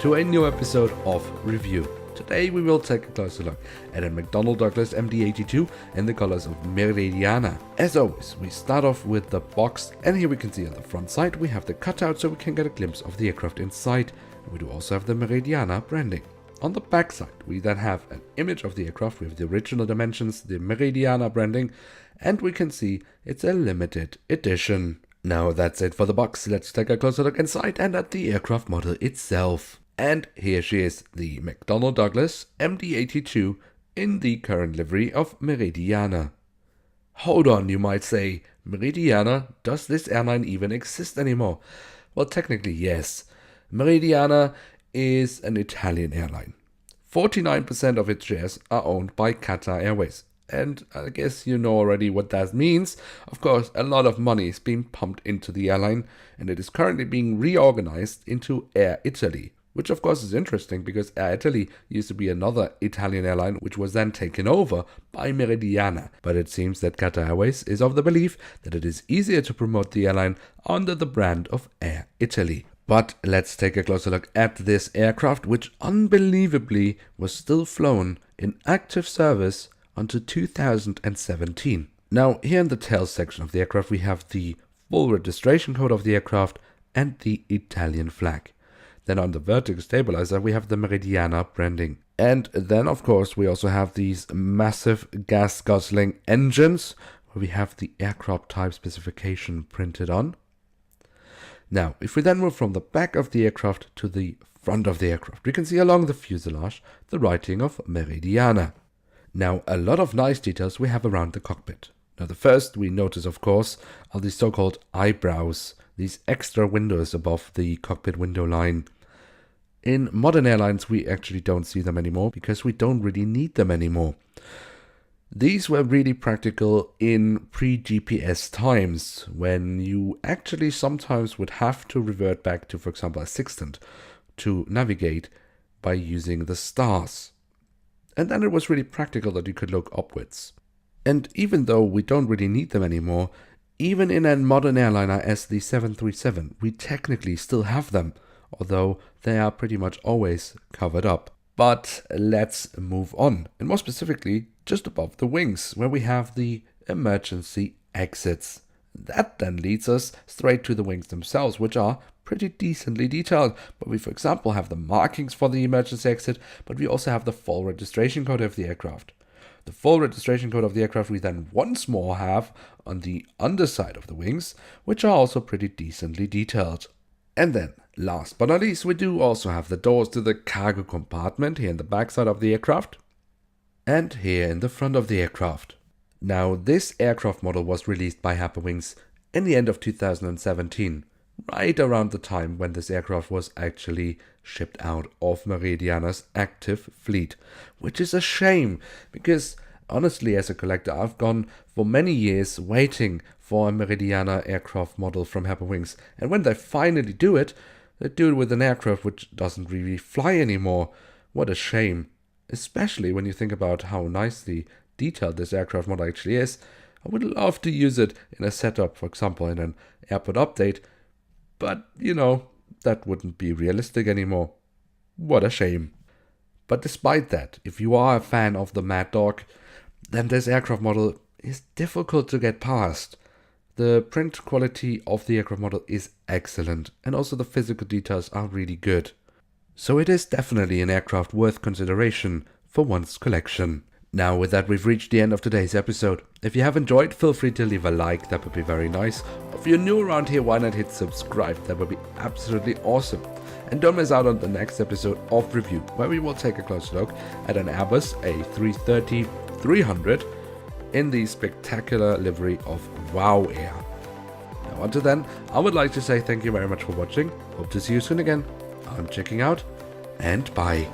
to a new episode of Review. Today we will take a closer look at a McDonnell Douglas MD-82 in the colors of Meridiana. As always, we start off with the box, and here we can see on the front side we have the cutout so we can get a glimpse of the aircraft inside. We do also have the Meridiana branding. On the back side we then have an image of the aircraft with the original dimensions, the Meridiana branding, and we can see it's a limited edition. Now that's it for the box. Let's take a closer look inside and at the aircraft model itself. And here she is, the McDonnell Douglas MD-82 in the current livery of Meridiana. Hold on, you might say, Meridiana, does this airline even exist anymore? Well, technically yes. Meridiana is an Italian airline. 49% of its shares are owned by Qatar Airways. And I guess you know already what that means. Of course, a lot of money is being pumped into the airline, and it is currently being reorganized into Air Italy. Which of course is interesting because Air Italy used to be another Italian airline which was then taken over by Meridiana. But it seems that Qatar Airways is of the belief that it is easier to promote the airline under the brand of Air Italy. But let's take a closer look at this aircraft, which unbelievably was still flown in active service until 2017. Now here in the tail section of the aircraft we have the full registration code of the aircraft and the Italian flag. Then on the vertical stabilizer we have the Meridiana branding. And then of course we also have these massive gas guzzling engines where we have the aircraft type specification printed on. Now if we then move from the back of the aircraft to the front of the aircraft, we can see along the fuselage the writing of Meridiana. Now a lot of nice details we have around the cockpit. Now the first we notice of course are the so-called eyebrows, these extra windows above the cockpit window line. In modern airlines we actually don't see them anymore because we don't really need them anymore. These were really practical in pre-GPS times when you actually sometimes would have to revert back to, for example, a sextant to navigate by using the stars. And then it was really practical that you could look upwards. And even though we don't really need them anymore, even in a modern airliner as the 737, we technically still have them, although they are pretty much always covered up. But let's move on, and more specifically, just above the wings, where we have the emergency exits. That then leads us straight to the wings themselves, which are pretty decently detailed. But we, for example, have the markings for the emergency exit, but we also have the full registration code of the aircraft. The full registration code of the aircraft we then once more have on the underside of the wings, which are also pretty decently detailed. And then, last but not least, we do also have the doors to the cargo compartment here in the backside of the aircraft, and here in the front of the aircraft. Now, this aircraft model was released by Herpa Wings in the end of 2017, right around the time when this aircraft was actually shipped out of Meridiana's active fleet, which is a shame because honestly as a collector I've gone for many years waiting for a Meridiana aircraft model from Herpa Wings, and when they finally do it, they do it with an aircraft which doesn't really fly anymore. What a shame, especially when you think about how nicely detailed this aircraft model actually is. I would love to use it in a setup, for example in an airport update, but you know, that wouldn't be realistic anymore. What a shame. But despite that, if you are a fan of the Mad Dog, then this aircraft model is difficult to get past. The print quality of the aircraft model is excellent, and also the physical details are really good. So it is definitely an aircraft worth consideration for one's collection. Now with that we've reached the end of today's episode. If you have enjoyed, feel free to leave a like, that would be very nice. If you're new around here, why not hit subscribe, that would be absolutely awesome. And don't miss out on the next episode of Review, where we will take a closer look at an Airbus A330-300 in the spectacular livery of WOW Air. Now until then, I would like to say thank you very much for watching, hope to see you soon again. I'm checking out, and bye.